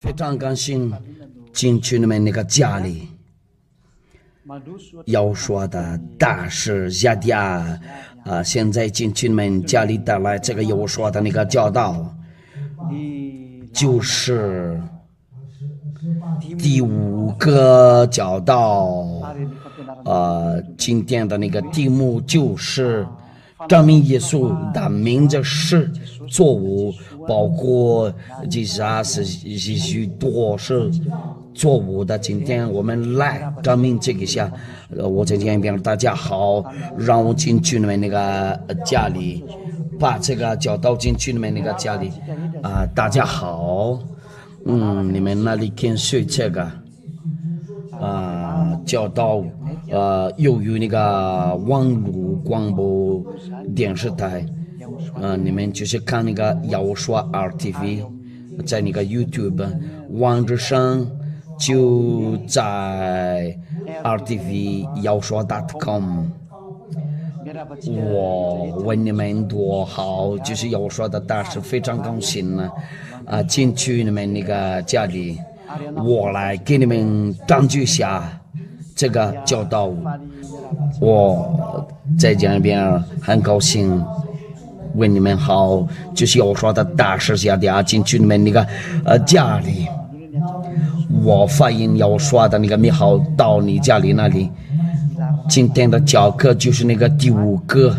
非常高兴进去你们那个家里，要说的大事下দিয়া现在进去你们家里带来这个要说的那个教导，就是第5个教导。今天的那个题目就是证明耶稣的名字是错误，包括其实是许多是错误的。今天我们来证明这个下。我在这边大家好，让我进去你们那个家里，把这个教导进去你们那个家里大家好，你们那里看谁这个教导由于那个网络广播电视台，你们就是看那个要说 RTV， 在那个 YouTube 网址上就在 RTV 要说 .com。 我问你们多好，就是要说的大是非常高兴呢进去你们那个家里，我来给你们讲解一下这个教导。我在这边很高兴问你们好，就是要说的大事下的进去你们那个家里，我发现要说的那个美好到你家里那里。今天的教课就是那个第5个，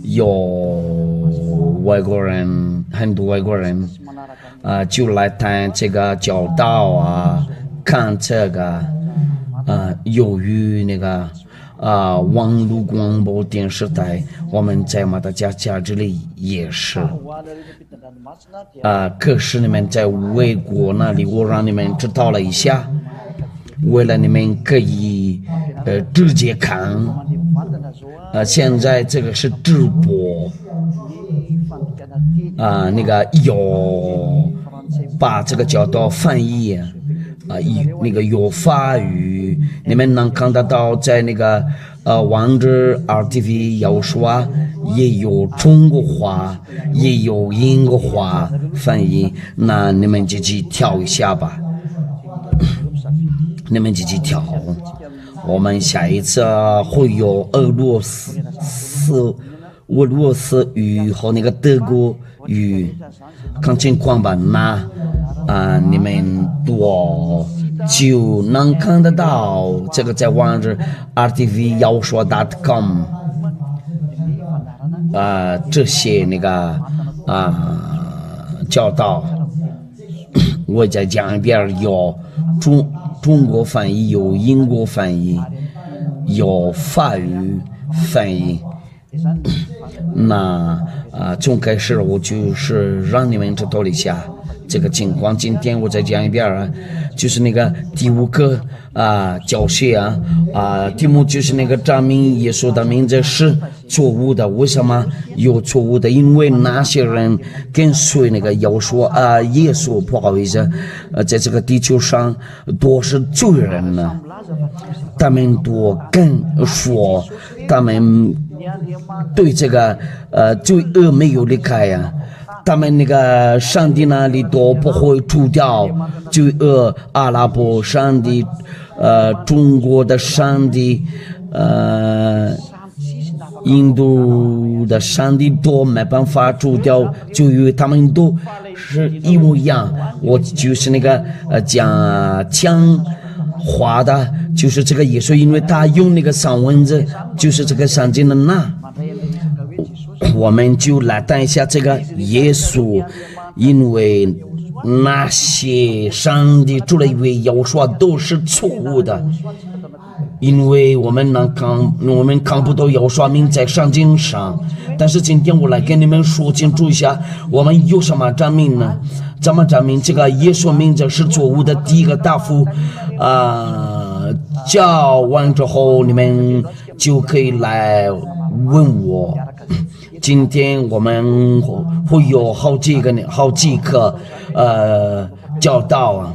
有外国人，很多外国人就来谈这个教导看这个由于那个网络广播电视台，我们在马达加斯加这里也是可是你们在外国那里，我让你们知道了一下，为了你们可以直接看现在这个是直播那个有把这个教导翻译那个有法语，你们能看得到在那个网址 RTV 要说也有中国话也有英国话翻译，那你们自己挑一下吧，你们自己挑。我们下一次会有俄罗斯语和那个德国语，看情况吧。那你们多就能看得到这个在网址 RTV 要说 .com 这些那个教导。我在讲一遍，有中国翻译，有英国翻译，有法语翻译。那从开始我就是让你们知道一下这个情况。今天我再讲一遍就是那个第5个教学题目就是那个证明耶稣的名字是错误的。为什么有错误的？因为那些人跟随那个要说耶稣，不好意思在这个地球上都是罪人呢，他们都跟说他们对这个罪恶没有离开他们那个上帝那里都不会除掉罪恶，阿拉伯上帝中国的上帝印度的上帝都没办法除掉罪恶，他们都是一模一样。我就是那个讲话的就是这个耶稣，因为他用那个三文字就是这个圣经的那，我们就来谈一下这个耶稣，因为那些上帝除了一位要说都是错误的，因为我们看不到要说明在圣经上。但是今天我来跟你们说清楚一下，我们有什么证明呢？怎么证明这个耶稣名字是错误的？第一个答复教完之后你们就可以来问我。今天我们会有好几个教导，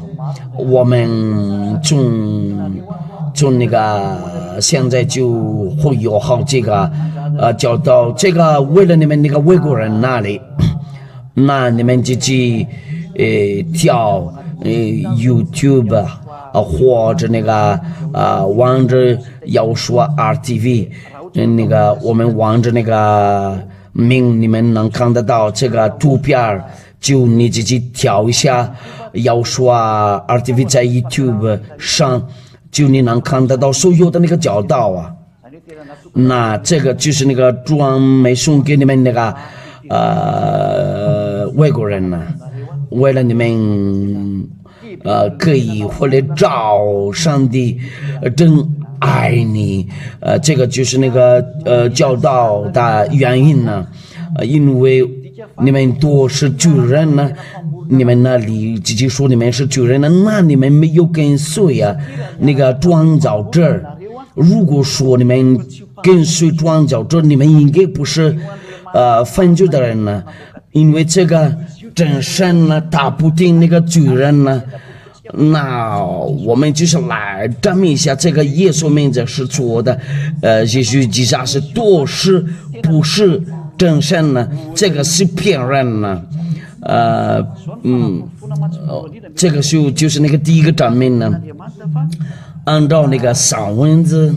我们从那个现在就会有好几个教导，这个为了你们那个外国人那里，那你们自己跳YouTube 或者那个望着要说 RTV 那个我们望着那个你们能看得到这个图片，就你自己调一下要说RTV 在 YouTube 上，就你能看得到所有的那个教导啊。那这个就是那个专门送给你们那个外国人呢，为了你们可以回来找上帝真爱你，这个就是那个教导的原因呢，因为你们都是主人呢，你们那里自己说你们是主人呢，那你们没有跟随啊那个创造者。如果说你们跟随创造者，你们应该不是犯罪的人呢，因为这个真神呢，他不听那个主人呢。那我们就是来证明一下这个耶稣名字是错的，耶稣基督是都是不是真神呢？这个是骗人呢，这个就是那个第一个证明呢，按照那个散文字，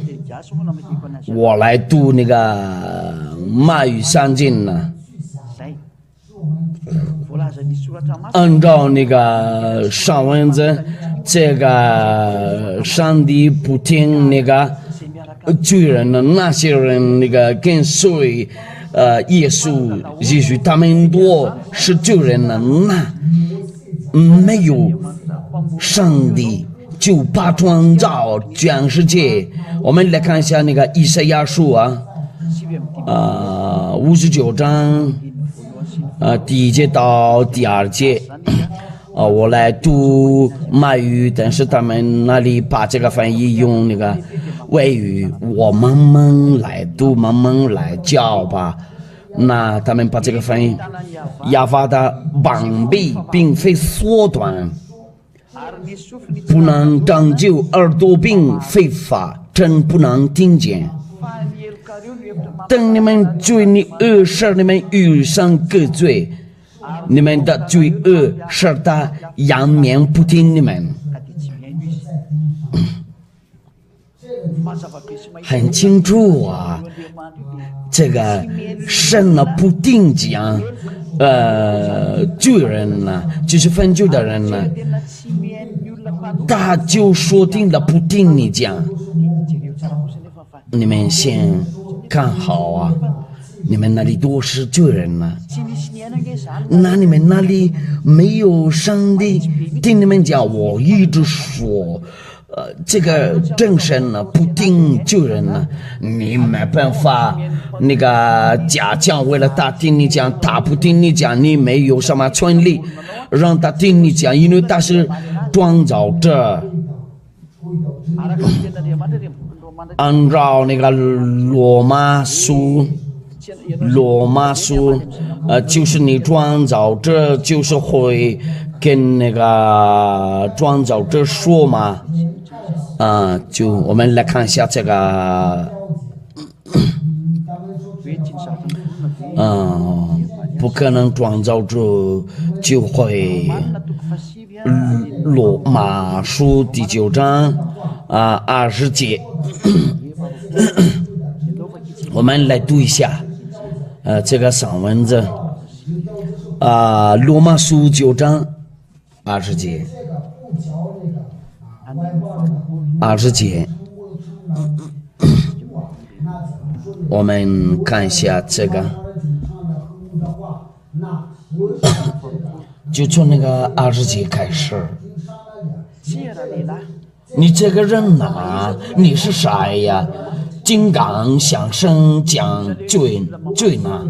我来读那个马语三经呢。按照那个上文字，这个上帝不听那个罪人的那些人那个跟随耶稣，也许他们都是罪人的，那没有上帝就把创造全世界。我们来看一下那个以赛亚书59章。第一节到第二节，我来读马语，但是他们那里把这个翻译用那个外语，我慢慢来读，慢慢来教吧。那他们把这个翻译，亚法的膀臂并非缩短，不能拯救耳朵并非法，真不能听见。等你们罪孽恶使你们遇上各罪，你们的罪恶使他仰面不听你们。很清楚啊，这个神呢不定讲，罪人呢，就是犯罪的人呢，他就说定了不听你讲。你们先看好啊，你们那里都是罪人呢，那你们那里没有上帝听你们讲。我一直说这个正神呢不听罪人呢，你没办法那个加强，为了他听你讲，他不听你讲，你没有什么权利让他听你讲，因为他是创造者。按照那个罗马书，就是你创造者就是会跟那个创造者说嘛，就我们来看一下这个，不可能创造者就会，罗马书第9章20节。我们来读一下这个散文字罗马书9章20节我们看一下这个就从那个20节开始。你这个人啊，你是谁呀？金刚向上讲罪呢？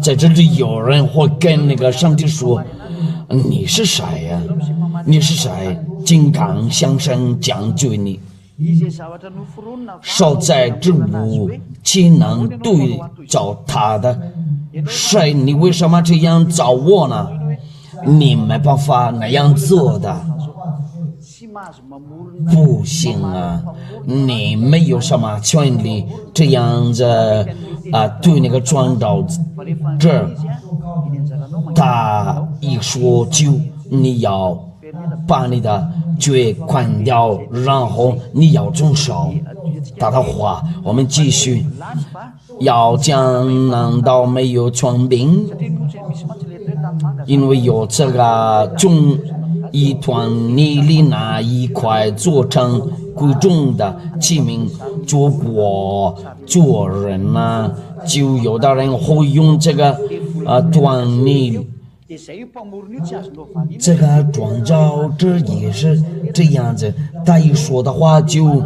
在这里有人会跟那个上帝说，你是谁呀？你是谁？金刚向上讲罪你。少在之物，岂能对照他的？谁？你为什么这样找我呢？你没办法那样做的。不行啊，你没有什么权利这样子对那个创造者，他一说就你要把你的罪关掉，然后你要遵守他的话。我们继续，要将难道没有权柄？因为有这个中一团泥里那一块做成贵重的器皿，做果做人呢，就有的人会用这个端泥。这个创造者也是这样子，他一说的话就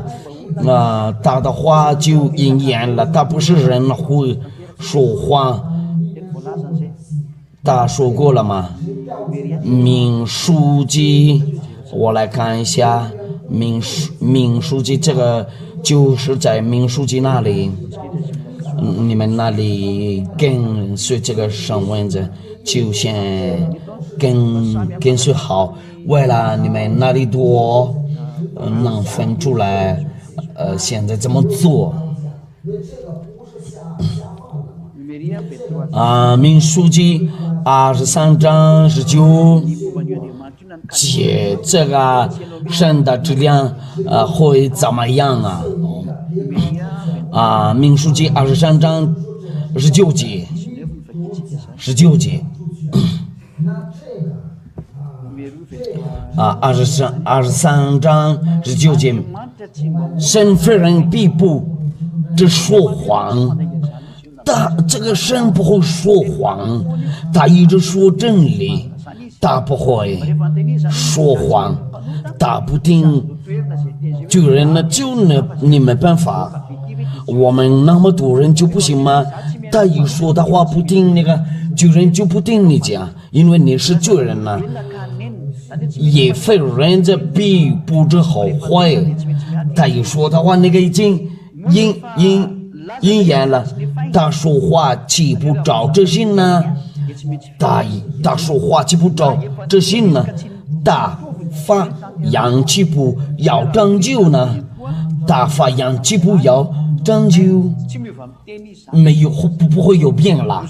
他的话就应验了，他不是人会说话。他说过了吗？民书记，我来看一下民书记，这个就是在民书记那里，你们那里跟随这个上文字。就先跟随好，为了你们那里多能分出来，现在怎么做？民书记23章19节，这个神的质量会怎么样啊？民书记23章19节。19节23章19节，神非人必不只说谎，这个神不会说谎，他一直说真理，他不会说谎，他不听救人呢，就你没办法。我们那么多人就不行吗？他一说的话不听，那个救人就不听你讲，因为你是救人呢。也非人这必不知好坏，他一说的话，那个已经应验了。他说话记不着这心呢，他说话记不着这心呢，他发扬起不要拯救呢，他发扬起不要拯救，没有不会有变了。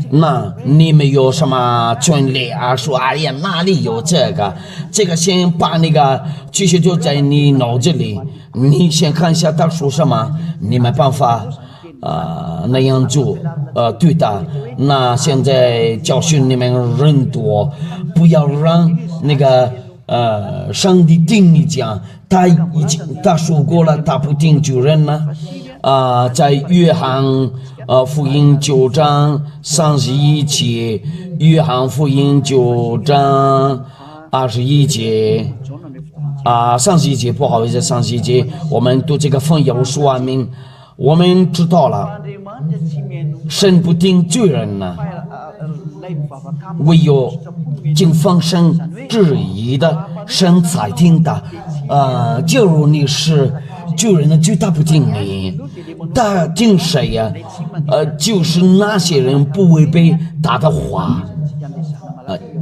那你们有什么权利说哎呀哪里有这个先把那个继续就在你脑子里，你先看一下他说什么，你没办法那样做对的。那现在教训你们人多，不要让那个上帝听你讲，他说过了，他不听救人呢。在约翰福音9章31节，约翰福音9章21节31节，不好意思，31节，我们读这个奉耶稣说明，我们知道了，神不听罪人呢，唯有经放生质疑的神才听的。假如你是救人的罪，他不听你，他听谁呀？就是那些人不违背他的话。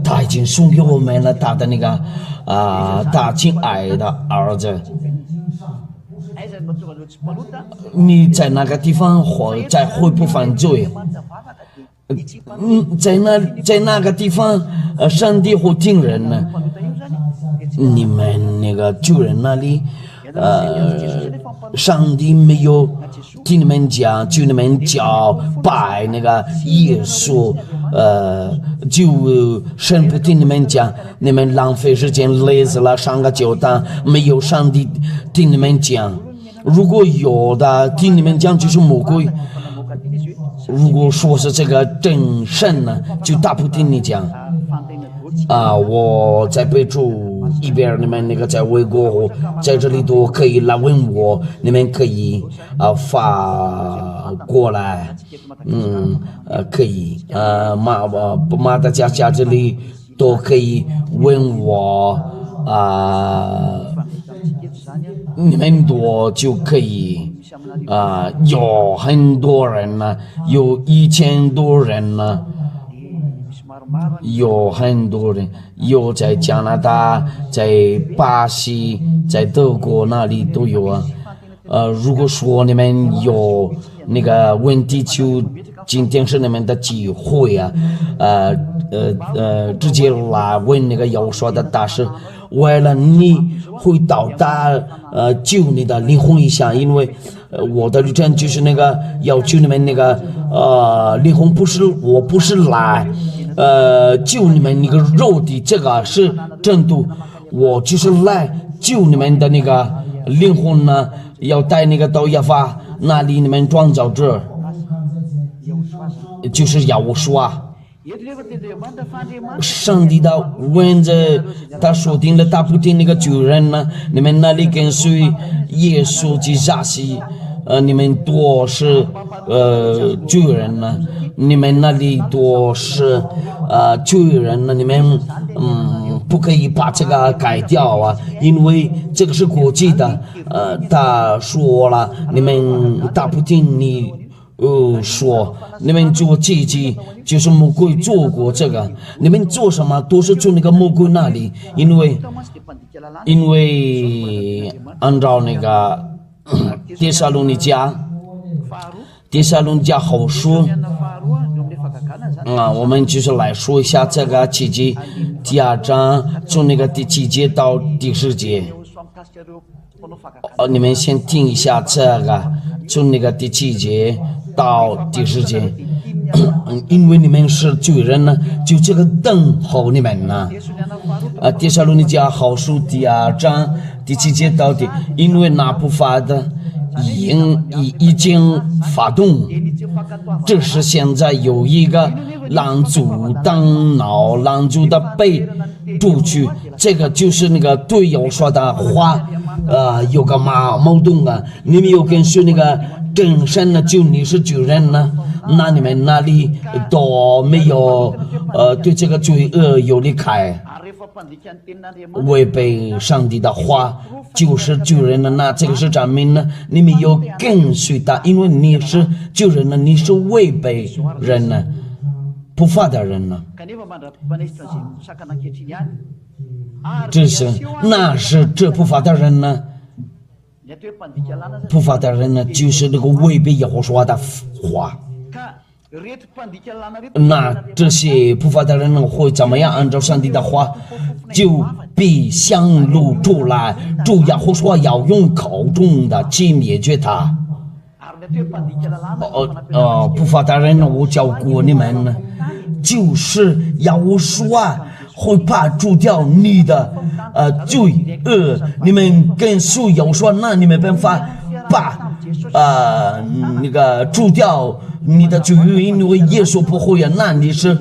他已经送给我们了他的那个他亲爱的儿子。你在那个地方再会不犯罪？在那个地方，上帝会听人呢。你们那个救人那里，上帝没有听你们讲，就你们叫拜那个耶稣，就神不听你们讲，你们浪费时间累死了，上个教堂没有上帝听你们讲。如果有的听你们讲就是魔鬼，如果说是这个真神呢，就他不听你讲。我在备注一边，你们那个在微国在这里都可以来问我，你们可以发过来，可以马达加这里都可以问我你们多就可以有很多人呢，有1000多人呢。有很多人，有在加拿大，在巴西，在德国那里都有如果说你们有那个问题，就今天是你们的机会啊，直接来问那个要说的大师，为了你会到达救你的灵魂一下，因为我的旅程就是那个要救你们那个灵魂，我不是来救你们那个肉体，这个是正途，我就是来救你们的那个灵魂呢，要带那个到亚法那里，你们创造者就是亚述啊。上帝的文字，他说定了，他不听那个主人呢，你们那里跟随耶稣及撒西，你们多是主人呢，你们那里多是主人呢，你们不可以把这个改掉啊，因为这个是国际的，他说了，你们他不听你。说你们做自己就是魔鬼做过这个，你们做什么都是从那个魔鬼那里，因为按照那个帖撒罗尼迦后书我们就是来说一下这个奇迹，第2章从那个第7节到第10节，你们先听一下这个，从那个第7节到第10节，因为你们是主人呢，就这个等候你们呢。帖撒罗尼迦后书第2章第7节到底，因为那不法的已经发动，这是现在有一个拦阻当脑，拦阻的被出去，这个就是那个对要说的话，有个矛盾啊，你们有跟随那个真神呢，就你是主人呢，那你们那里都没有对这个罪恶有离开，违背上帝的话，就是主人呢，那这个是证明呢，你们有跟随他，因为你是主人呢，你是违背人呢，不法的人呢，那是这不法的人呢。不法的人呢，就是那个违背耶和华的话。那这些不法的人呢，会怎么样？按照上帝的话，就必显露出来。主耶和华要用口中的去灭绝他。不法的人呢，我教过你们呢，就是耶和华会把除掉你的罪恶，你们跟随要说，那你们办法把那个除掉你的罪恶，因为耶稣不会啊，那你是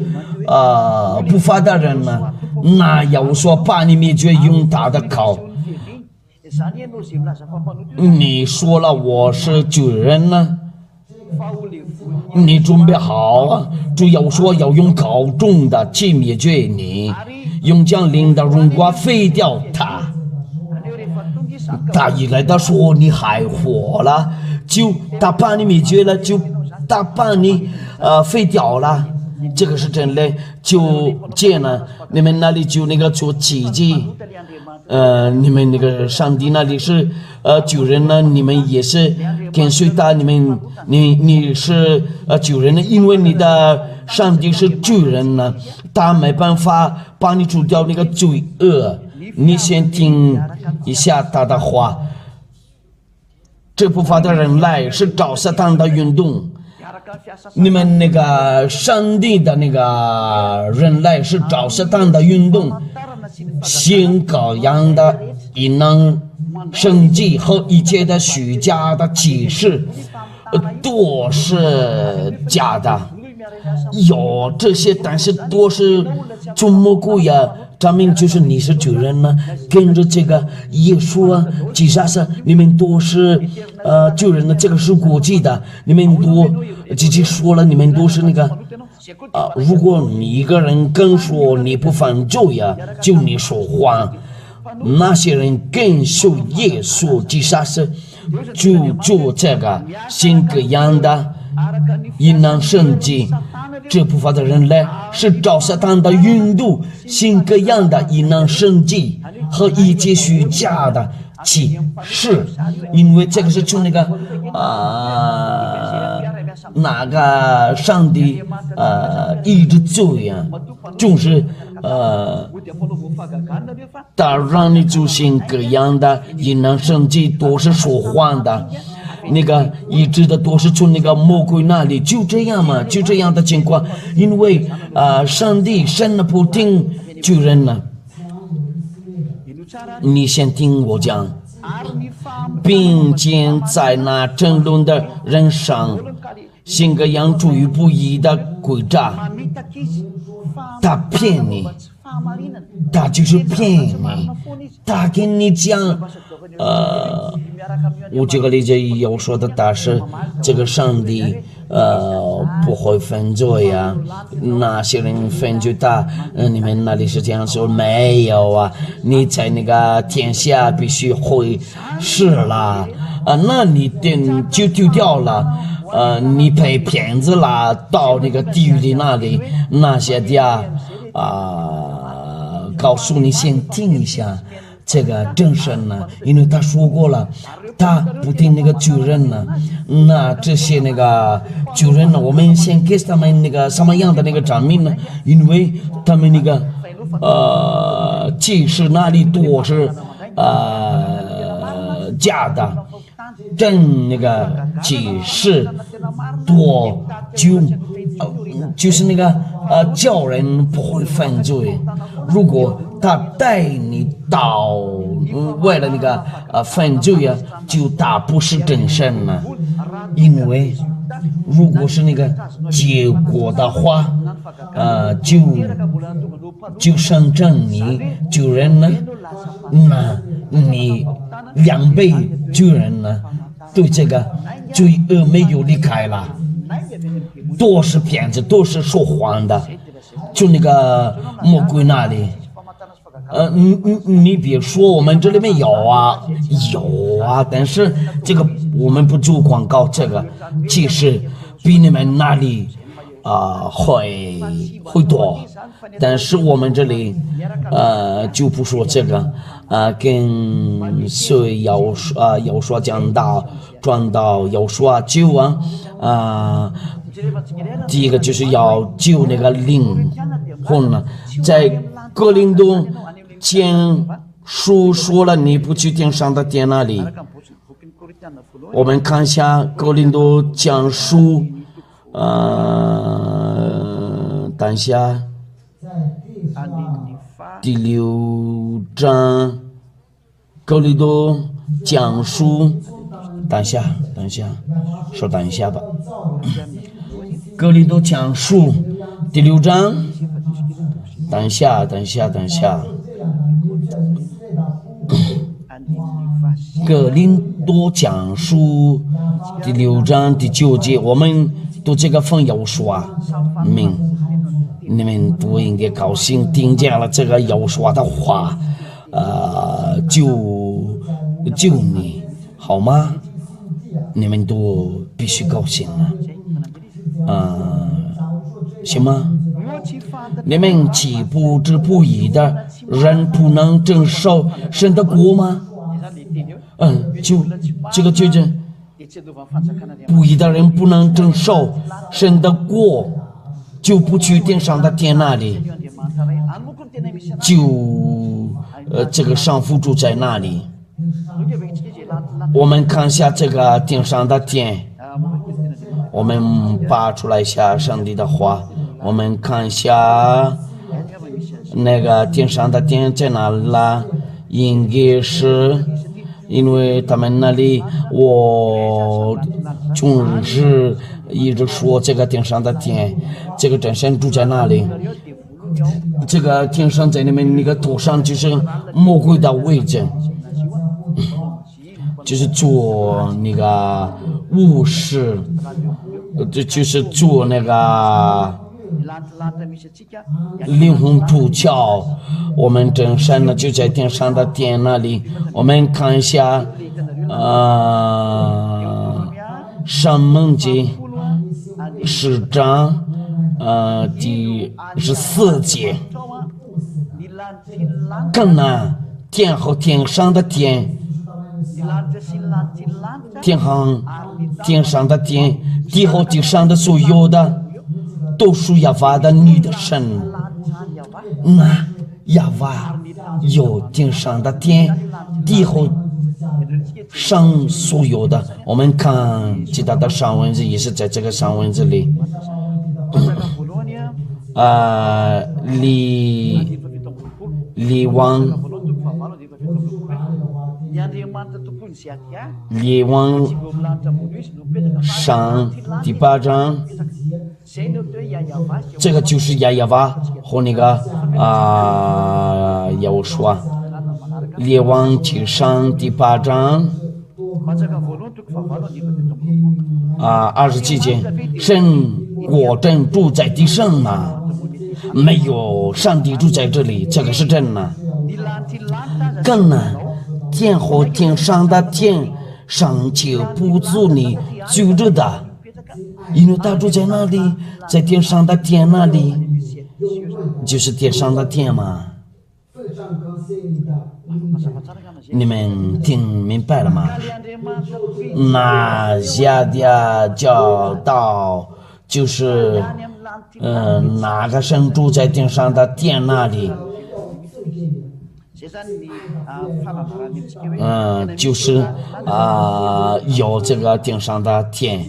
不法的人呢，那要说把你灭绝，用他的口。你说了我是主人呢，你准备好啊？主要说要用口中的去灭绝你，用将领的荣光废掉他。他一来他说你还活了，就他把你灭绝了，就他把你废掉了，这个是真的。就这呢，你们那里就那个做奇迹，你们那个上帝那里是主人呢，你们也是跟随他，你是主人呢，因为你的上帝是主人呢，他没办法帮你除掉那个罪恶。你先听一下他的话，这不法的人来是找撒旦的运动，你们那个上帝的那个人来是找撒旦的运动，行各样的异能神迹和一切的虚假的启示都是假的，有这些，但是都是从魔鬼呀，证明就是你是主人呢，跟着这个耶稣啊，其实是你们都是主人呢，这个是国际的，你们都直接说了，你们都是那个如果你一个人跟说你不犯罪呀，就你说谎，那些人跟受耶稣，其实是就做这个新各样的异能神迹。这部分的人类是找撒旦的运动，新各样的异能神迹和一切虚假的启示，因为这个是从那个那个上帝一直做呀，就是他让你出现各样的异能神迹，都是说谎的。那个一直的都是从那个魔鬼那里，就这样嘛，就这样的情况。因为上帝神的不听救人呢。你先听我讲，并且在那争论的人上，性格养出于不义的诡诈，他骗你，他就是骗你，他跟你讲，我这个例子有说的，但是这个上帝不会犯罪呀，那些人犯罪他，你们那里是这样说没有啊？你在那个天下必须会是啦，那你就丢掉了。你被骗子啦，到那个地狱的那里，那些的告诉你先听一下这个真神呢，因为他说过了，他不听那个救人呢，那这些那个救人呢，我们先给他们那个什么样的那个证明呢？因为他们那个即使那里多是假的。真那个启示多就是那个叫人不会犯罪。如果他带你到为了那个犯罪啊，就他不是真神了。因为如果是那个结果的话，就上证你救人呢，那你2倍救人呢，对这个罪恶没有离开了，都是骗子，都是说谎的，就那个魔鬼那里。你别说我们这里面有啊，但是这个我们不做广告，这个其实比你们那里会多，但是我们这里就不说这个跟谁要说讲到转到要说救第一个就是要救那个灵魂了。在哥林多前书说了，你不去天上的殿那里，我们看一下哥林多讲书等一下第6章哥林多讲书，等一下说等一下吧。哥林多讲书第6章，等一下哥林多讲书第6章第9节，我们读这个分有说你们都应该高兴听见了这个有说的话，救你好吗？你们都必须高兴了，行吗？你们岂不知不义的人不能承受神的国吗？就这个就是不义的人不能承受神的国，就不去天上的殿那里，就这个上父住在那里。我们看一下这个天上的殿，我们拔出来一下上帝的话，我们看一下那个天上的殿在哪了？应该是因为他们那里我总是一直说这个天上的殿，这个真神住在那里，这个天上在你们那个头上就是魔鬼的位置，就是做那个巫师，就是做那个灵魂出窍。我们真神呢就在天上的殿那里，我们看一下申命记10章第14节，更难天和天上的天天上天上的天，地和地上的所有的，都属亚法的你的神。那亚法有天上的天，地和上所有的。我们看其他的上文字也是在这个上文字里。利王上第8章，这个就是亚瓦和那个要说列王记上第8章27节，神果真住在地上吗？没有，上帝住在这里，这个是真的。更呢，天和天上的天尚且不足你居住的，因为他住在那里，在天上的天那里，就是天上的天嘛。你们听明白了吗？那下的教导就是哪个神住在天上的天那里？就是有这个天上的天，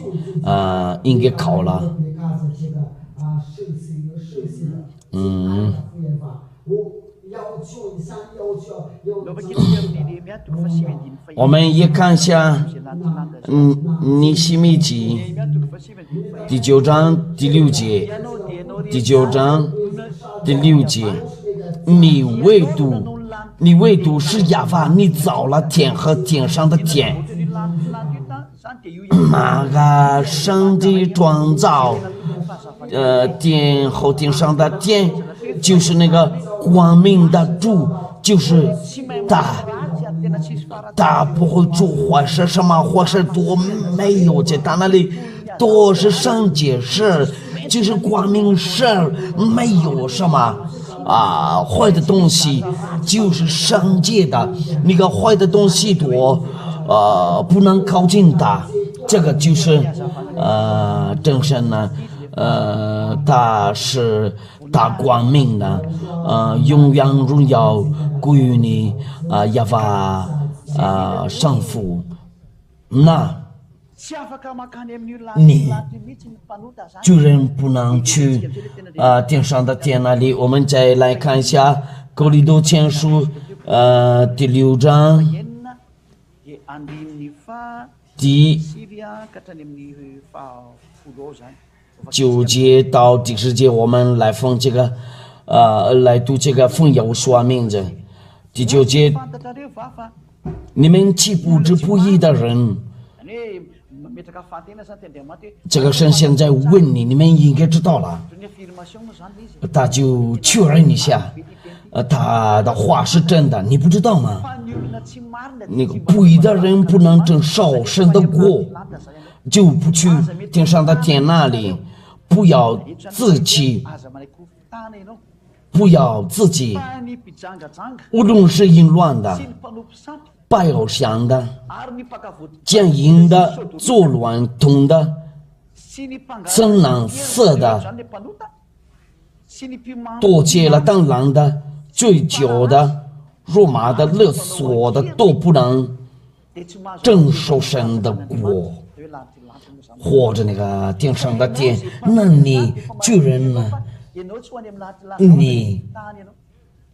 应该考了。我们也看一下，尼希米记第9章第6节，第9章第6节，你唯独是亚法，你造了天和天上的天。那个上帝创造天和天上的天，就是那个光明的主，就是他不会做坏事，什么坏事都没有，在他那里都是圣洁事，就是光明事，没有什么坏的东西，就是圣洁的。那个坏的东西多不能靠近他，这个就是真神呢。他是大光明的，永远荣耀归于你亚法上父。那你居然不能去天上的天那里。我们再来看一下哥林多前书第6章第9节到第10节，我们来分这个来读这个奉耶和华名字。第9节，你们岂不知不义的人？这个神现在问你，你们应该知道了。他就确认一下，他的话是真的，你不知道吗？那个不义的人不能承受神的国，就不去天上的天那里。不要自己，无论是淫乱的、拜偶像的、奸淫的、作乱动的、憎狼色的、盗窃了当狼的、醉酒的、辱骂的、勒索的，都不能承受神的国。或者那个天上的天，那你居然呢？你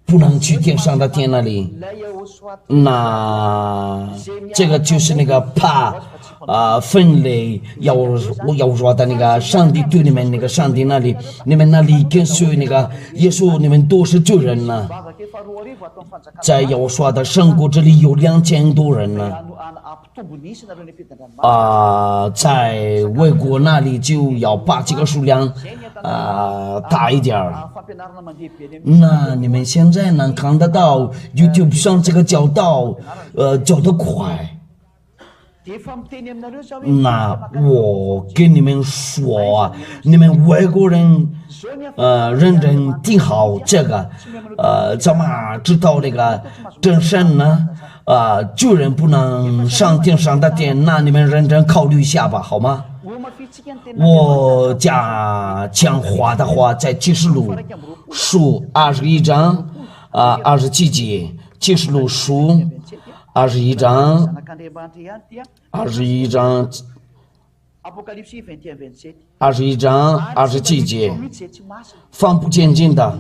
不能去天上的天那里，那这个就是那个怕分类要说的那个上帝对你们那个上帝那里，你们那里跟随那个耶稣，你们都是罪人呢。在要说的圣国这里有2000多人呢。在外国那里就要把这个数量大一点儿。那你们现在能看得到 YouTube 上这个教导教得快，那我跟你们说啊，你们外国人认真听好这个，怎么知道那个真神呢？救人不能上天上的天，那你们认真考虑一下吧，好吗？我讲话的话，在启示录书21章27节，启示录书21章27节，放不见尽的，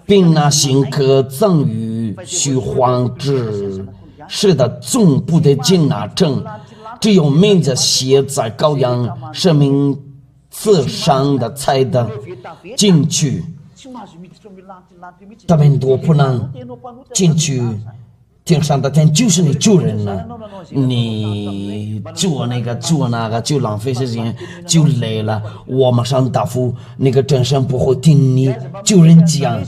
并那行可赠予虚幻之事的总不得进那证，只有名字写在羔羊生命册上的才得进去，他们都不能进去。天上的天就是你救人了，你做那个就浪费时间，就累了。我马上答复那个真神不会听你救人讲，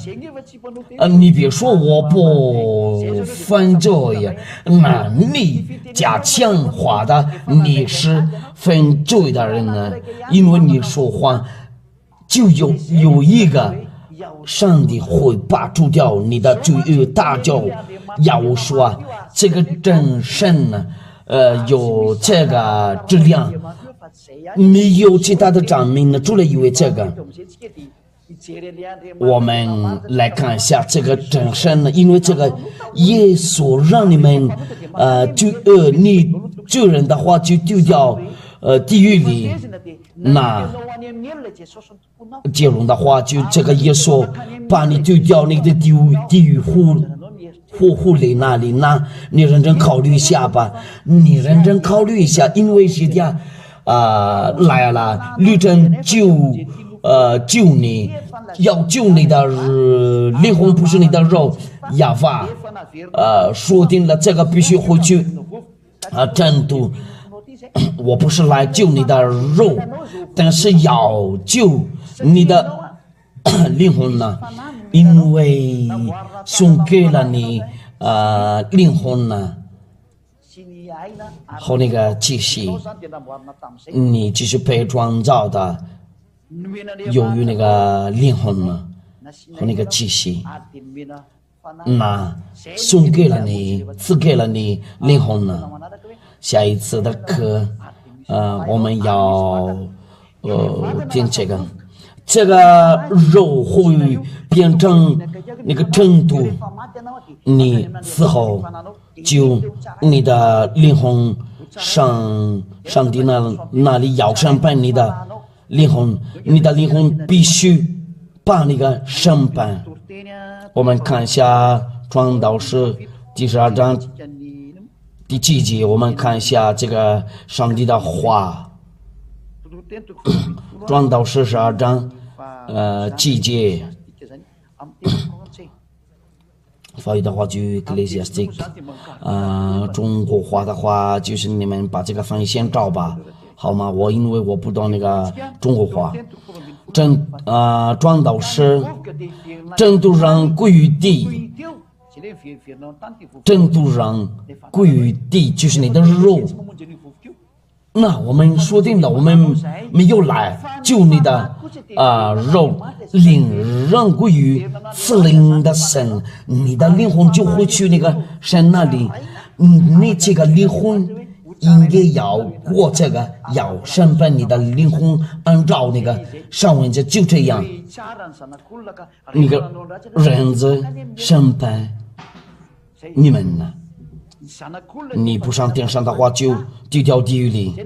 你别说我不犯罪呀，那你加强化的你是犯罪的人呢，因为你说谎就有一个。上帝会拔除掉你的罪恶，大叫要说这个真神呢，有这个质量，没有其他的证明呢，除了因为这个。我们来看一下这个真神呢，因为这个耶稣让你们罪恶，你救人的话就丢掉地狱里。那结论的话，就这个耶稣把你丢掉那个地狱湖里那里，那你认真考虑一下吧，你认真考虑一下，因为是的来了，律政救你，要救你的灵魂，不是你的肉。亚法说定了，这个必须回去真督。我不是来救你的肉，但是要救你的灵魂呢，因为送给了你灵魂呢和那个气息，你就是被创造的，由于那个灵魂呢和那个气息，那送给了你，赐给了你灵魂呢。下一次的课，我们要听这个肉会变成那个程度，你死后就你的灵魂上帝那里要审判你的灵魂，你的灵魂必须把那个审判。我们看一下传道书第12章。第7节，我们看一下这个上帝的话，传道书12章7节，法语的话就 Ecclesiastic， 中国话的话就是你们把这个翻译先照吧，好吗？因为我不懂那个中国话，传道书，正途上归于地。正途上归于地，就是你的肉。那我们说定了，我们没有来救你的肉，灵让归于赐灵的神，你的灵魂就会去那个神那里。你这个灵魂应该要过这个，要审判你的灵魂，按照那个上文就这样，那个人子审判。你们呢？你不上天上的话，就丢掉地狱里。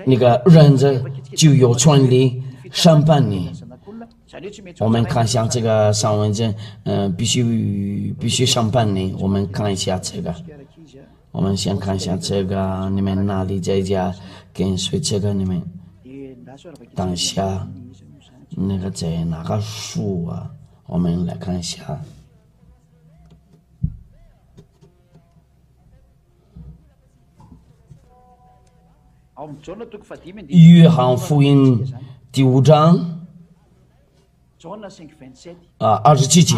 那个人子就有权利审判你。我们看一下这个上文经，必须审判你。我们看一下这个，我们先看一下这个，你们哪里在家跟随这个？你们等一下，那个在哪个书啊？我们来看一下。约翰福音第5章27节，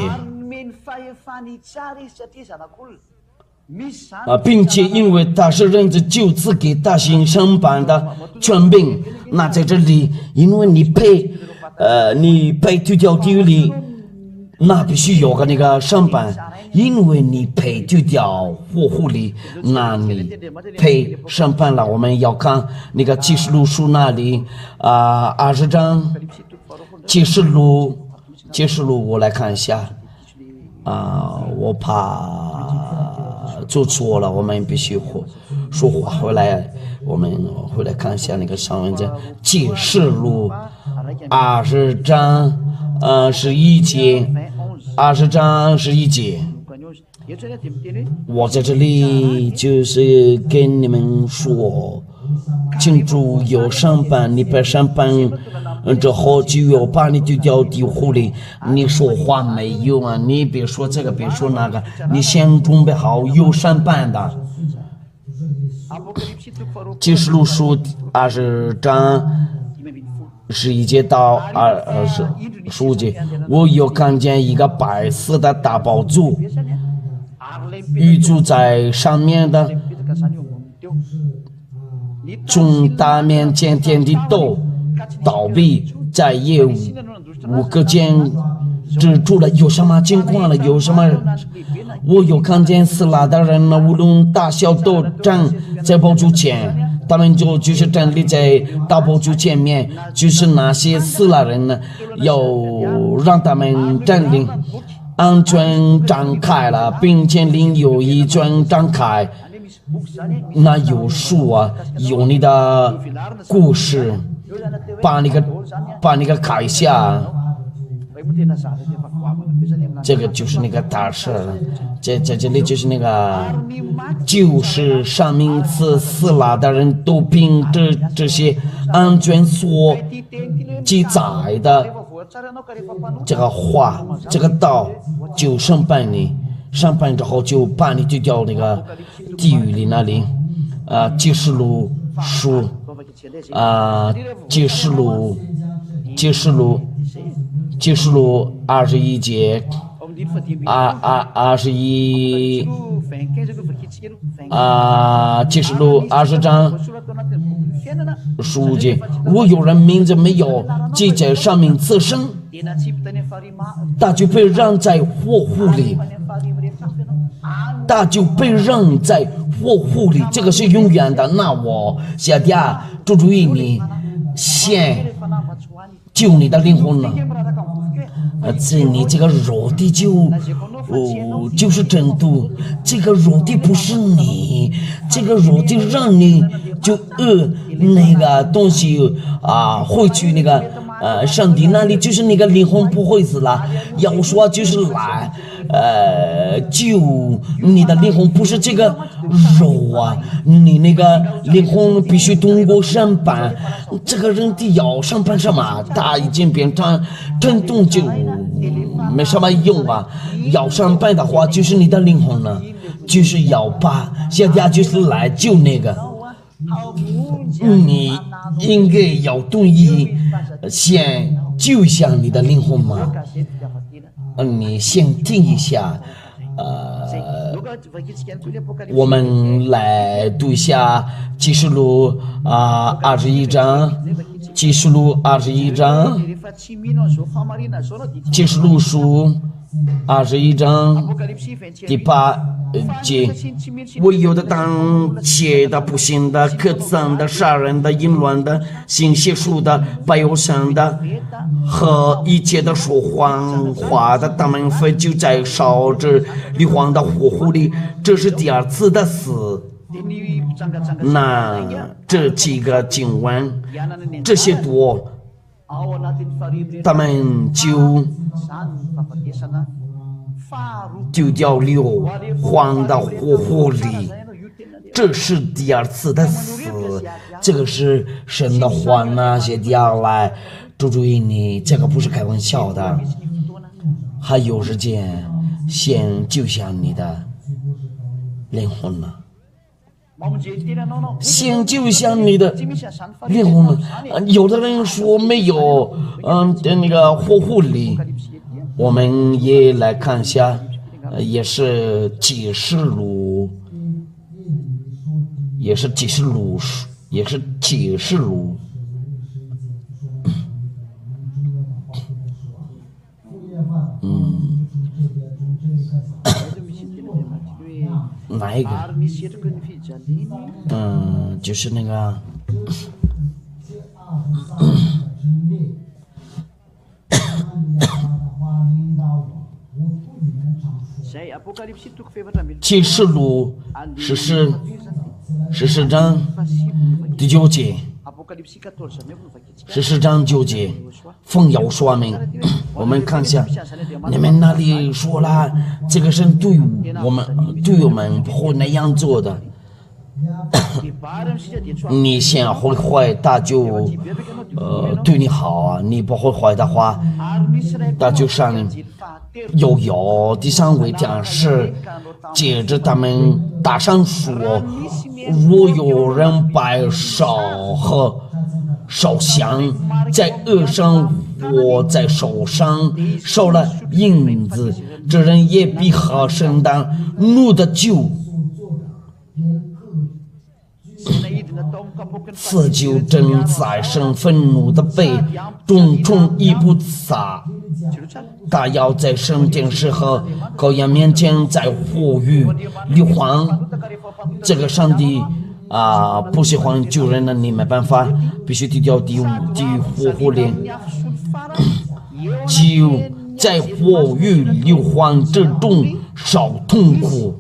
并且因为他是人子就赐给他行审判的权柄。那在这里，因为你被丢掉地狱里，那必须有个那个审判，因为你被丢掉火湖里，那你被审判了。我们要看那个启示录书那里20章，启示录我来看一下我怕做错了，我们必须说话回来，我们回来看一下那个上文章，启示录20章11节，20章11节。我在这里就是跟你们说清楚，有审判，你被审判之后就要把你丢掉地湖里。你说话没用啊，你别说这个别说那个，你先准备好有审判的。启示录书20章11节到15节，我又看见一个白色的大宝座，居住在上面的，从他面前天地都倒闭，再也无个见止住了。有什么情况了？有什么？我有看见死了的人呢，无论大小都站在宝座前，他们就是站立在大宝座前面，就是那些死了人呢，要让他们站立，安全张开了，并且另有一卷张开，那有书有你的故事，把那个开一下。这个就是那个大事，在这里就是那个，就是上名词死了的人都凭着这些安全所记载的这个话，这个道就审判你，审判之后就把你丢掉那个地狱里那里。启示录书启示录21节21启示录20章15节，我有人名字没有记在上面此生，他就被扔在火湖里，他就被扔在火湖里，这个是永远的。那我下地注意你先救你的灵魂了。你这个肉体就是真毒，这个肉体不是你，这个肉体让你就那个东西回去那个上帝那里，就是那个灵魂不会死了。要说就是来救你的灵魂，不是这个肉你那个灵魂必须通过审判。这个人体要审判什么？他已经变成震动就没什么用要审判的话，就是你的灵魂了，就是要把现在就是来救那个。你应该要同意先救一下你的灵魂吗？你先听一下我们来读一下启示录21章，启示录21章，启示录书21章第8节，我有的当邪的、不信的、可憎的、杀人的、淫乱的、行邪术的、拜偶像的和一切的说谎话的，他们分就在烧着硫磺的火湖里。这是第二次的死。那这几个经文这些多，他们就丢掉硫磺的火湖里。这是第二次的死，这个是神的话那些掉来，注意你这个不是开玩笑的。还有时间先救下你的灵魂了，先救下你的灵魂了。有的人说没有那个火湖里，我们也来看一下也是几十路，也是几十路，也是几十路。哪一个？就是那个。启示录14章第9节，14章9节，奉要说明。我们看一下，你们那里说了，这个神对我们不会那样做的。你先会坏，他就对你好啊；你不会坏的话，他就上有第3位天使接着他们大声说：若有人摆烧和烧香在额上或在手上烧了印子，这人也必和圣诞怒的酒。此酒正在生愤怒的被重重一步撒，他要在圣殿时和羔羊面前在火与硫磺。这个上帝不喜欢救人的，你没办法，必须低调地火火里，就在火与硫磺之中少痛苦。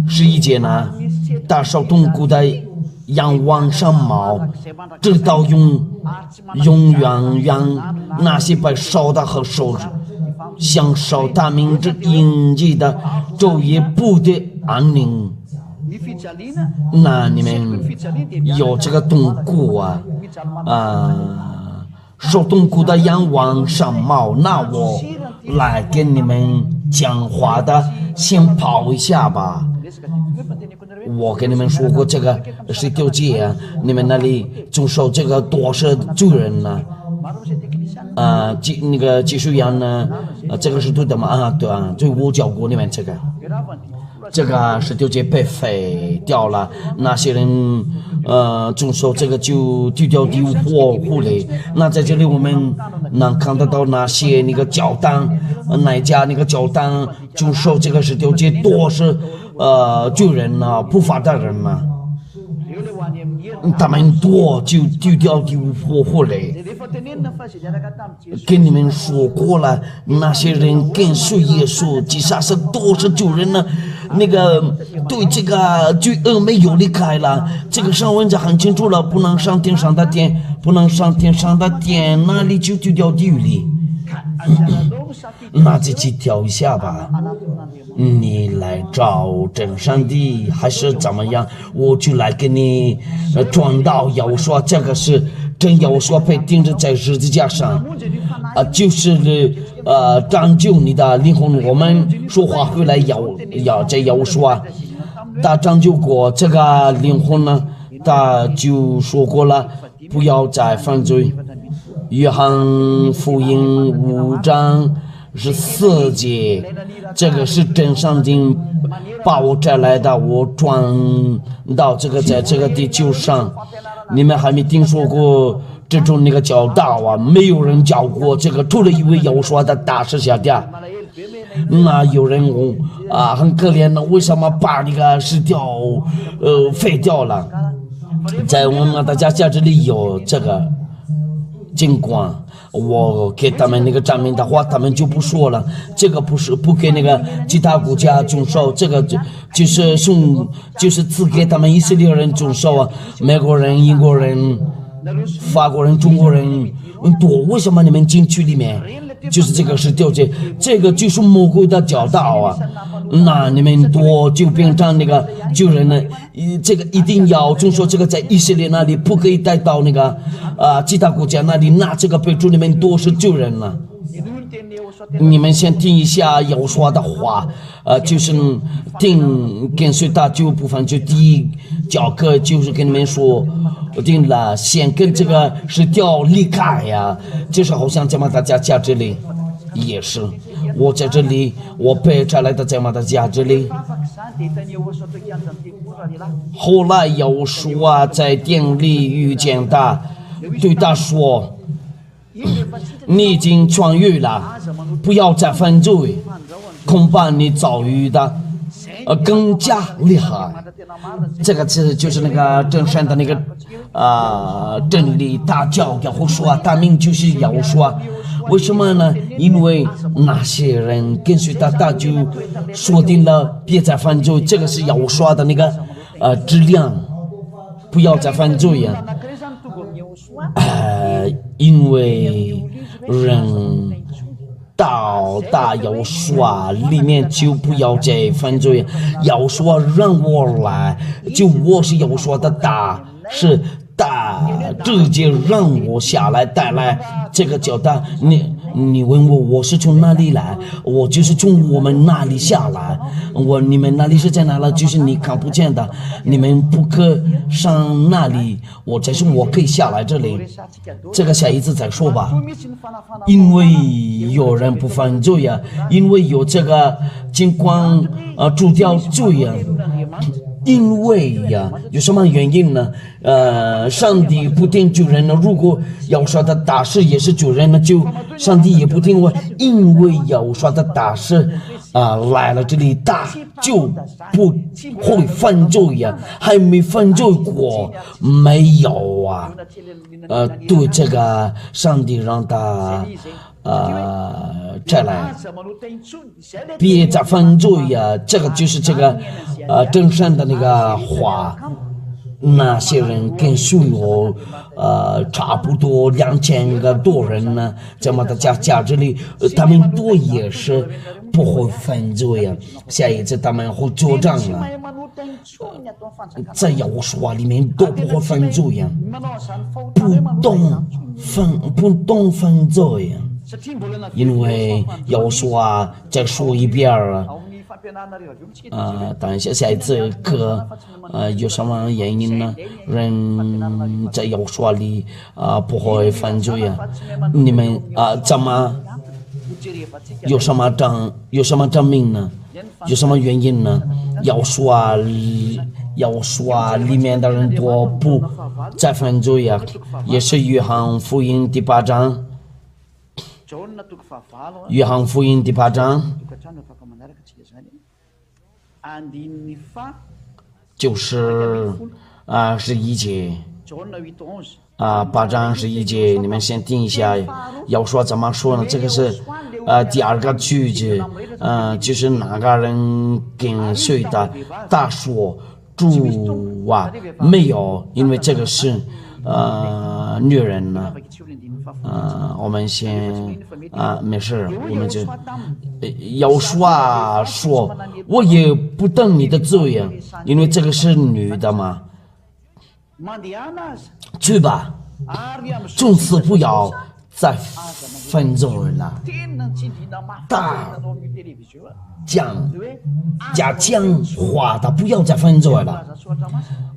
11节呢，大少痛苦的仰望上毛，直到永远那些被烧的和受享受他名之印记的昼夜不得安宁。那你们有这个痛苦受痛苦的仰望上毛，那我来跟你们讲话的，先跑一下吧。我跟你们说过，这个19节你们那里遵守这个多少罪人呢？那个技术员呢？这个是对的吗？对啊，就我教过你们这个19节被废掉了，那些人遵守这个就丢掉第火里。那在这里我们能看得到那些那个教堂，哪家那个教堂遵守这个19节多是罪人呢，不法的人呢，他们多就丢掉第火里。跟你们说过了，那些人跟随耶稣，其实是多是罪人呢。那个对这个罪恶没有离开了，这个上文讲很清楚了，不能上天上的殿，不能上天上的殿，那里就丢掉地狱里。那自己挑一下吧，你来找真上帝还是怎么样？我就来给你传道。要说这个是真要说被钉着在十字架上，就是拯救你的灵魂。我们说话回来要说，他拯救过这个灵魂呢，他就说过了，不要再犯罪。约翰福音5章14节，这个是真上帝把我摘来的，我转到这个在这个地球上。你们还没听说过这种那个教导啊？没有人教过这个，除了一位要说的大师兄弟。那有人很可怜的，为什么把那个石雕废掉了？在我们大家这里有这个尽管我给他们那个证明的话，他们就不说了。这个不给那个其他国家遵守，这个就是赐给他们以色列人遵守啊。美国人、英国人、法国人、中国人多，为什么你们进去里面？就是这个是掉节，这个就是魔鬼的教导啊。那你们多就变成那个救人呢？这个一定要遵守这个，在以色列那里不可以带到那个其他国家那里，那这个备注里面多是救人了。你们先听一下要说的话，就是听跟随他就部分，就第一教课就是跟你们说定了，先跟这个是掉离开呀，就是好像咱们大家家这里也是，我在这里，我被摘来的在马的家这里。后来耶和华在殿里遇见他，对他说：“你已经痊愈了，不要再犯罪，恐怕你遭遇的更加厉害。”这个字就是那个正山的那个真理大教耶和华，大名就是耶和华。为什么呢？因为那些人跟随他，他就说定了别再犯罪，这个是耶和华的那个质量，不要再犯罪呀。因为人到大耶和华里面就不要再犯罪，耶和华让我来，就我是耶和华的大，是大直接让我下来带来这个叫他你问我是从哪里来，我就是从我们那里下来，你们那里是在哪了？就是你看不见的，你们不可上那里，但是我可以下来这里，这个下一次再说吧。因为有人不犯罪呀，因为有这个尽管主掉罪呀。因为呀，有什么原因呢？上帝不定救人呢。如果要说的大事也是救人呢，就上帝也不定我。因为要说的大事来了这里，大就不会犯罪呀，还没犯罪过，没有啊。对这个上帝让他再来，别再犯罪呀！这个就是这个正山的那个话，那些人跟随我差不多2000个多人呢，在我的家这里，他们都也是不会犯罪呀。下一次他们会作战啊，在耶和华里面都不会犯罪呀，不懂犯罪呀。因为耶和华再说一遍等一下下一次课有什么原因呢？人在耶和华里不会犯罪呀？你们怎么有什么证明呢？有什么原因呢？耶和华里面的人都不再犯罪呀，也是约翰福音第8章。约翰福音第8章就是11节8章11节，你们先听一下。要说怎么说呢？这个是第2个句子，就是哪个人跟随的，他说主没有，因为这个是女人呢。我们先没事，我们就要说我也不等你的罪呀，因为这个是女的嘛。去吧，从此不要再犯罪了。大讲话的不要再犯罪了，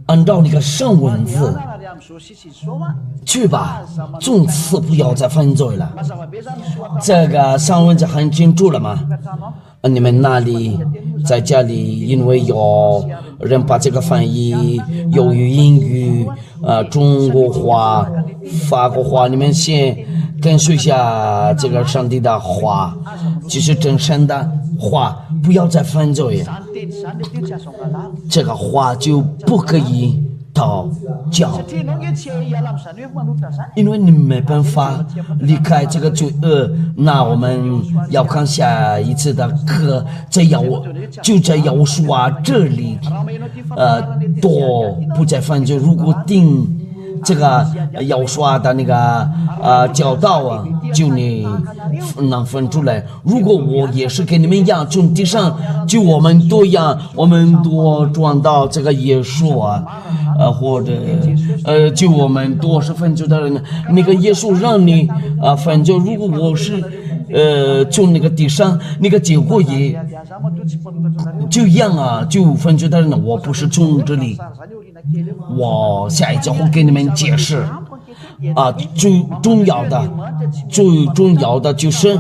按照那个上文字去吧，从此不要再犯罪了。这个上文字很清楚了吗？你们那里在家里，因为有人把这个翻译由于英语中国话法国话，你们先跟随下这个上帝的话，就是真神的话，不要再犯罪，这个话就不可以祷告，因为你没办法离开这个罪恶。那我们要看下一次的课，就在耶和华这里都不再犯罪。如果定这个耶和华的那个教导就你能分出来。如果我也是跟你们一样从地上，就我们都一样，我们都转到这个耶稣或者就我们都是分罪的人，那个耶稣让你分罪。如果我是从那个地上，那个结果也就一样就分罪的人，我不是从这里。我下一节会给你们解释最重要的就是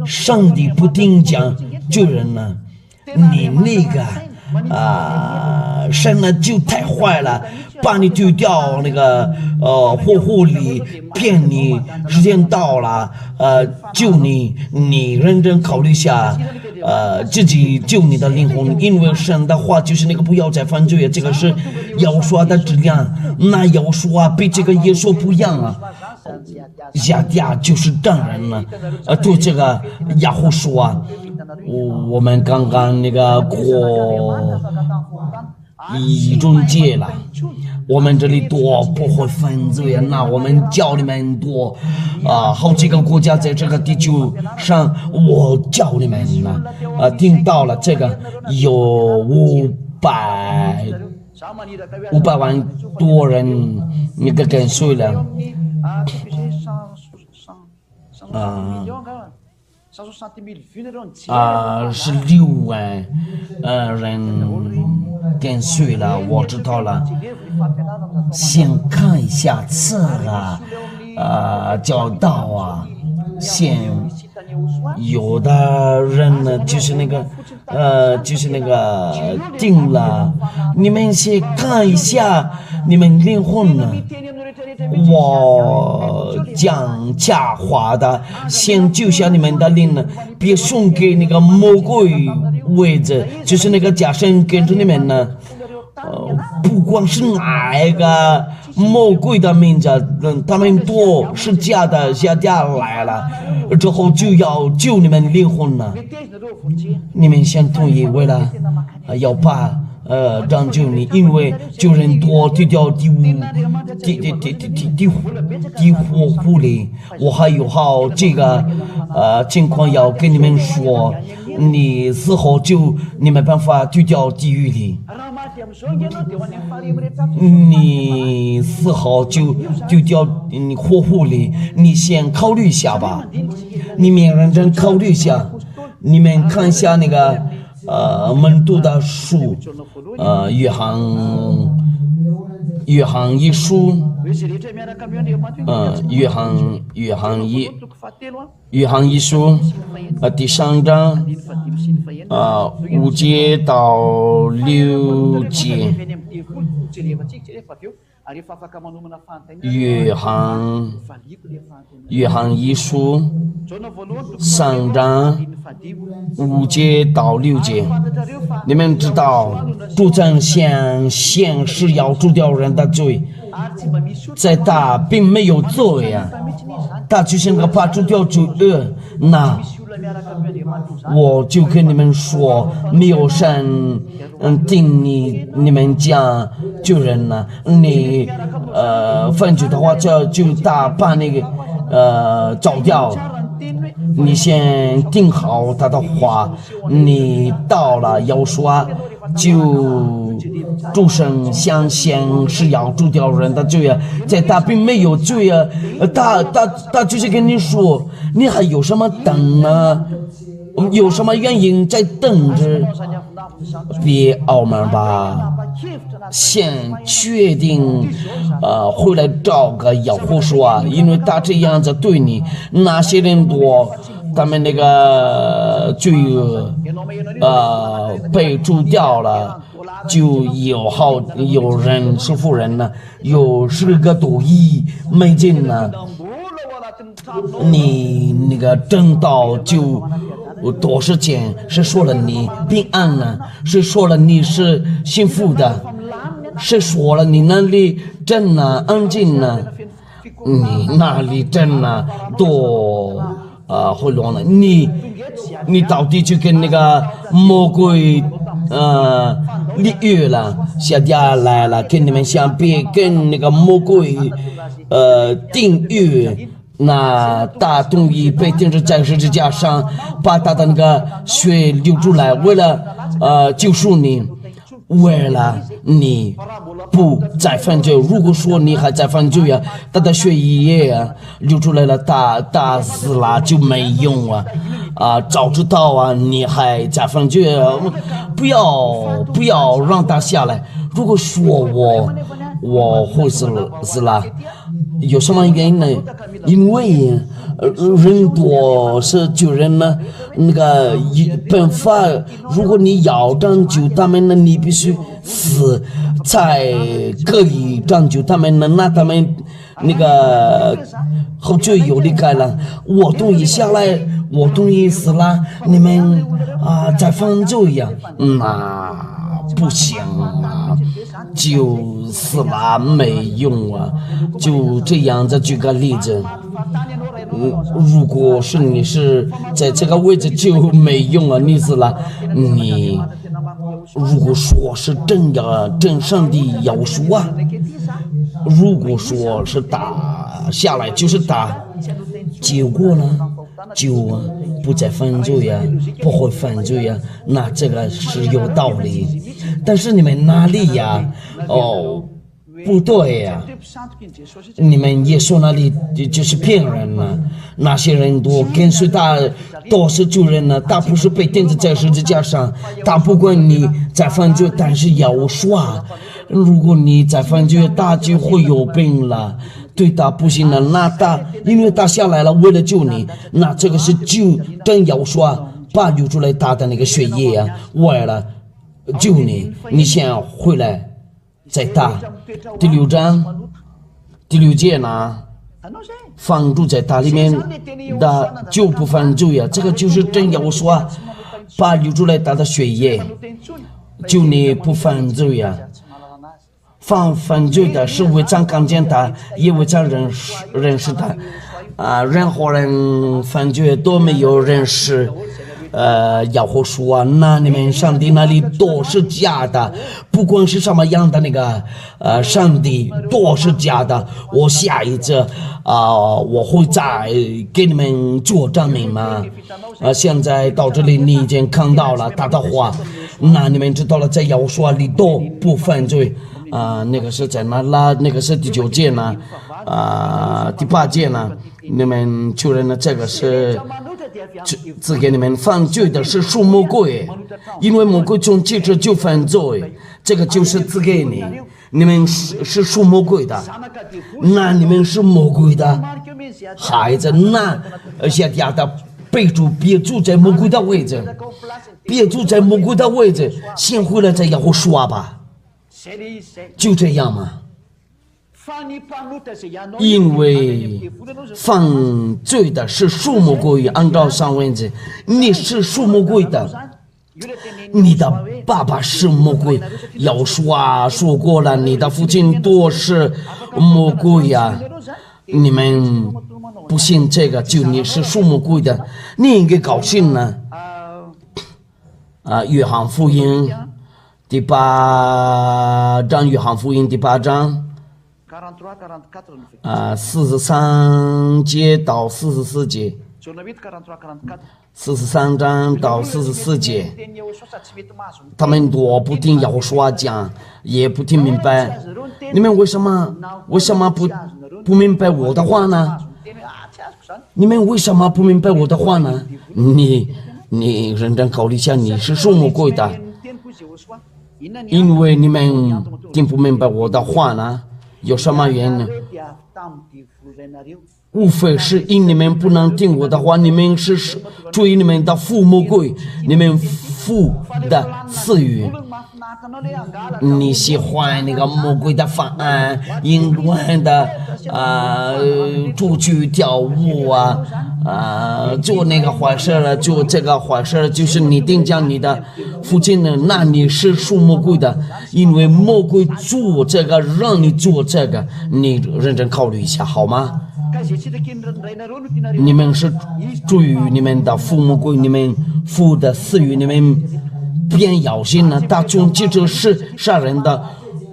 上帝不定将救人呢，你那个神呢就太坏了，把你丢掉那个火湖里，骗你时间到了救你，你认真考虑下自己救你的灵魂，因为神的话就是那个不要再犯罪，这个是要说的质量，那要说比这个耶稣不一样啊。亚亚就是证人了，对这个雅虎说我们刚刚那个过一中介了，我们这里多不会犯罪啊，那我们教你们多好几个国家在这个地球上，我教你们了听到了这个有500万多人那个跟随了是6万人跟随了，我知道了。先看一下这个教导先有的人呢就是那个定了，你们先看一下你们灵魂呢。我讲假话的，先救下你们的灵呢，别送给那个魔鬼位置，就是那个假神跟着你们呢。不光是哪一个魔鬼的名字，他们多是假的，下家来了之后就要救你们灵魂了。你们先同意，为了要把拯救你，因为救人多，丢掉地火湖里。我还有好这个情况要跟你们说，你死后就你没办法丢掉地狱里，你死后就丢掉你火湖里，你先考虑一下吧，你们认真考虑一下，你们看一下那个门徒的书，约翰一书，约翰一书第3章5节到6节，约翰一书3章5节到6节，你们知道主真相先是要除掉人的罪，在他并没有罪他就是那个把除掉罪恶，那我就跟你们说，没有神定你们讲救人了，你犯罪的话就他把那个找掉，你先定好他的话，你到了要说就主神相先是要除掉人的罪在他并没有罪他就是跟你说，你还有什么等呢？有什么原因在等着？别傲慢吧，先确定回来找个要胡说因为他这样子对你，那些人多，他们那个罪被除掉了，就有人是富人呢，有10个多亿美金呢，你那个挣到就多少钱？是说了你平安呢？是说了你是幸福的？是说了你那里真呢安静呢？你那里真呢多混乱了？你到底就跟那个魔鬼立约了，下家来了，跟你们相比，跟那个魔鬼订约。那他同意被钉在十字架上，把他的那个血流出来，为了救赎你，为了你不再犯罪。如果说你还在犯罪他的血液流出来了，他死了就没用早知道你还在犯罪不要让他下来。如果说我会死了，有什么原因呢？因为人多是救人呢，那个办法，如果你要拯救他们呢，你必须死才可以拯救他们呢，那他们那个后就有离开了。我同意下来，我同意死了，你们再放走呀，那不行啊。就死了没用啊！就这样子举个例子，如果是你是在这个位置就没用啊，你死了，你如果说是真上帝要说啊，如果说是打下来就是打，结果呢就不再犯罪呀，不会犯罪呀，那这个是有道理。但是你们哪里呀？不对呀！你们耶稣那里就是骗人了。那些人都跟随他，都是救人了，他不是被钉子在十字架上，他不管你在犯罪，但是要说，如果你在犯罪，他就会有病了。对他不行了，那他因为他下来了，为了救你，那这个是救真要说，把流出来他的那个血液啊，为了救你，你先回来。再打第6章第6节呢，放住在它里面的就不犯罪啊，这个就是真要说，把流出来他的血液，就你不犯罪啊。犯罪的是违章看见他，也违章认识他任何人犯罪都没有认识。要说那你们上帝那里都是假的，不管是什么样的那个上帝都是假的。我下一次我会再给你们做证明吗？现在到这里你已经看到了他的话，那你们知道了，在要说里都不犯罪那个是在哪啦？那个是第9节呢第8节呢？你们确认了这个是只给你们犯罪的是属魔鬼，因为魔鬼从起初就犯罪，这个就是只给你，你们是属魔鬼的，那你们是魔鬼的孩子，那下家的备注别住在魔鬼的位置，别住在魔鬼的位置，先回来再要说吧，就这样嘛。因为犯罪的是属魔鬼，按照上文字，你是属魔鬼的，你的爸爸是魔鬼。要说过了，你的父亲都是魔鬼呀。你们不信这个，就你是属魔鬼的，你应该高兴呢。约翰福音第8章，约翰福音第8章。43节到44节，43章到44节，他们都不听要说讲，也不听明白。你们为什么不明白我的话呢？你们为什么不明白我的话呢？你认真考虑一下，你是属魔鬼的，因为你们听不明白我的话呢。有什么原因呢？无非是因你们不能听我的话，你们是出于你们的父魔鬼，你们父的私欲，你喜欢那个魔鬼的方案，淫乱的出去跳舞做那个坏事了，做这个坏事就是你定讲你的父亲呢，那你是属魔鬼的，因为魔鬼做这个让你做这个，你认真考虑一下好吗？你们是出于你们的父魔鬼，你们父的私欲，你们偏要心呢，他从起初是杀人的，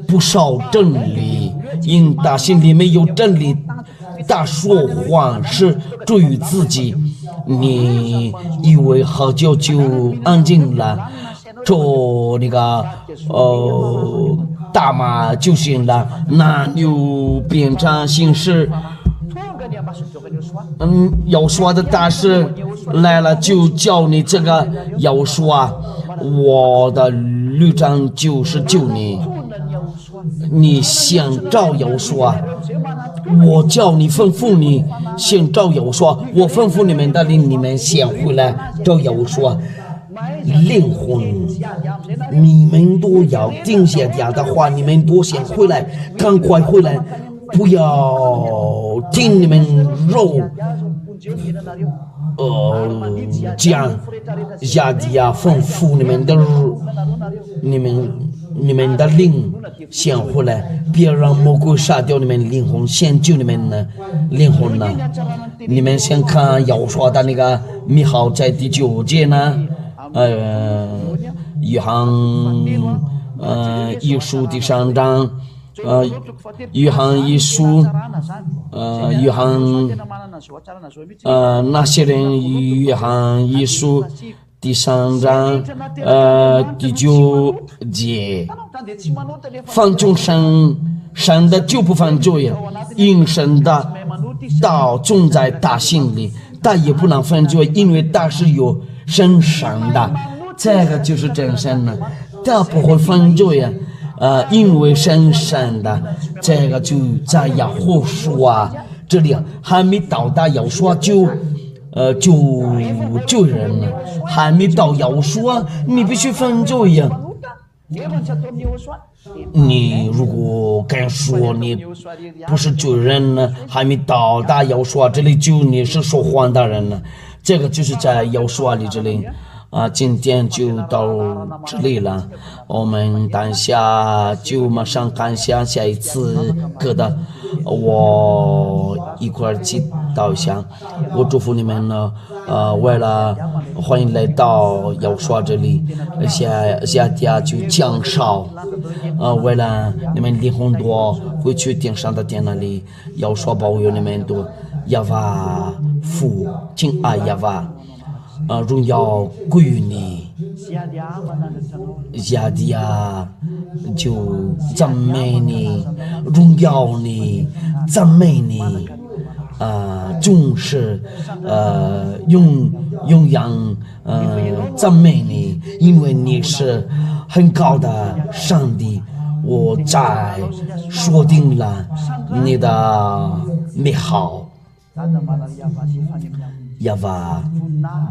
不少真理，因他心里没有真理，他说谎是出于自己。你以为喝酒就安静了，做那个大麻就行了，那就变成形式。要说的大师来了就叫你这个要说，我的律章就是救你，你想照要说，我叫你吩咐你先照有说，我吩咐你们的灵，你们先回来。照有说，灵魂，你们都要听下家的话，你们都先回来，赶快回来，不要听你们肉。讲亚迪亚吩咐你们的灵先回来，别让魔鬼杀掉你们灵魂，先救你们的灵魂呢。你们先看要说的那个密号在第9节呢，约翰一书第3章，约翰一书，那些人约翰一书第3章第9节，放纵神的就不犯罪，因神的道种在他心里，他也不能犯罪，因为他是有神的，这个就是真神呢，他不会犯罪呀。因为神的，这个就在雅各书啊这里还没到达要说救人呢，还没到要说你必须犯罪呀。你如果敢说你不是救人呢，还没到达要说这里救你是说谎的人呢，这个就是在要说里这里。今天就到这里了，我们等下就马上看下一次课的，我一块儿祈祷一下。我祝福你们呢，为了欢迎来到要说这里，下家就降烧，为了你们灵魂多回去天上的天那里，要说保佑你们多，亚瓦父敬爱亚瓦。荣耀归于你，亚迪亚就赞美你，荣耀你，赞美你，重视永扬赞美你，因为你是很高的上帝，我在说定了你的美好。亚瓦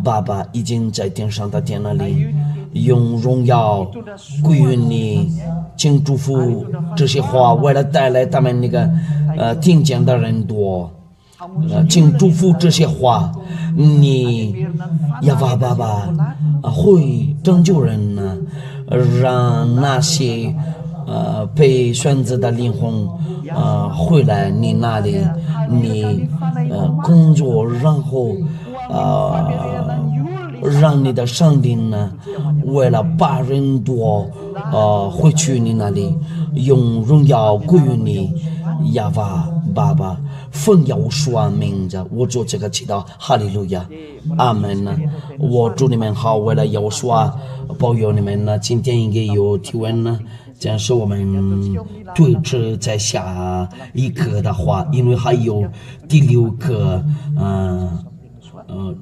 爸爸已经在天上的天那里，用荣耀归于你，请祝福这些话，为了带来他们那个听见的人多，请祝福这些话，你亚瓦爸爸会拯救人呢，让那些被选择的灵魂回来你那里，你工作，然后让你的上帝呢，为了把人多回去你那里，用荣耀归于你，亚瓦爸爸，奉耶稣名字，我做这个祈祷，哈利路亚，阿门呢。我祝你们好，为了耶稣保佑你们呢。今天也有提问呢，这是我们对峙在下一课的话，因为还有第6课，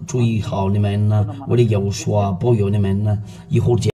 注意好你们呢，为了耶稣保佑你们呢，以后见。